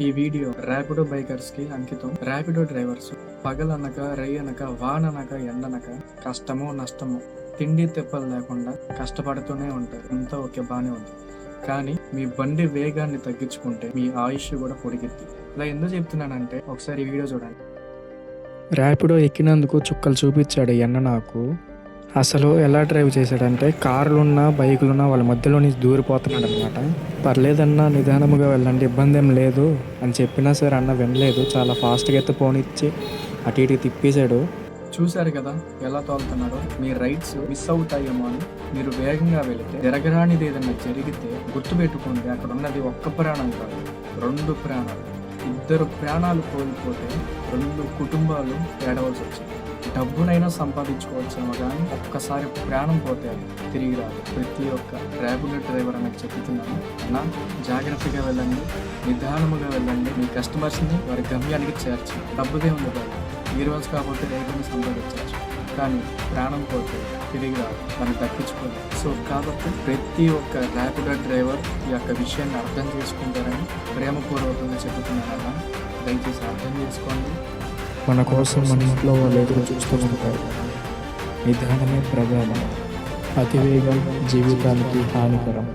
ఈ video Rapido bikers కి అంకితం. ర్యాపిడో డ్రైవర్స్ పగలనక రేయనక వాననక ఎండనక కష్టమో నష్టమో తిండి తెప్పలు లేకుండా కష్టపడుతూనే ఉంటారు. అంతా ఓకే, బానే ఉంది. కానీ మీ బండి వేగాన్ని తగ్గించుకుంటే మీ ఆయుష్ కూడా పొడిగిద్ది. ఇలా ఎందుకు చెప్తున్నానంటే ఒకసారి ఈ వీడియో చూడండి. ర్యాపిడో ఎక్కినందుకు చుక్కలు చూపించాడు ఎన్న నాకు. అసలు ఎలా డ్రైవ్ చేశాడంటే కార్లున్నా బైకులున్నా వాళ్ళ మధ్యలో నుంచి దూరిపోతున్నాడు అనమాట. పర్లేదన్నా నిదానముగా వెళ్ళండి, ఇబ్బంది ఏం లేదు అని చెప్పినా సరే అన్న వినలేదు. చాలా ఫాస్ట్గా అయితే పోనిచ్చి అటు ఇటు తిప్పేశాడు. చూశారు కదా ఎలా తోలుతున్నారో. మీ రైడ్స్ మిస్ అవుతాయేమో అని మీరు వేగంగా వెళితే జరగరానిది ఏదైనా జరిగితే గుర్తుపెట్టుకోండి, అక్కడ ఉన్నది ఒక్క ప్రాణం కాదు, 2 ప్రాణాలు. 2 ప్రాణాలు కోల్పోతే 2 కుటుంబాలు ఏడవలసి వచ్చింది. డబ్బునైనా సంపాదించుకోవచ్చేమో కానీ ఒక్కసారి ప్రాణం పోతే తిరిగి రాదు. ప్రతి ఒక్క ర్యాపిడో డ్రైవర్ అనేది చెప్తున్నాను అన్నా, జాగ్రత్తగా వెళ్ళండి, నిదానముగా వెళ్ళండి. మీ కస్టమర్స్ని వారి గమ్యానికి చేర్చి డబ్బుదే ఉంది కాదు, ఈ రోజు కాకపోతే రేపు సంపాదించవచ్చు, కానీ ప్రాణం పోతే తిరిగి రాదు, మనం దక్కించుకోలేదు. సో కాబట్టి ప్రతి ఒక్క ర్యాపిడో డ్రైవర్ ఈ యొక్క విషయాన్ని అర్థం చేసుకుంటారని ప్రేమపూర్వకంగా చెబుతున్నారన్నా. దయచేసి అర్థం చేసుకోండి. మన కోసం మన ఇంట్లో వాళ్ళు ఎదురు చూస్తూ ఉంటారు. నిదానమే ప్రధానం, అతివేగం జీవితానికి హానికరం.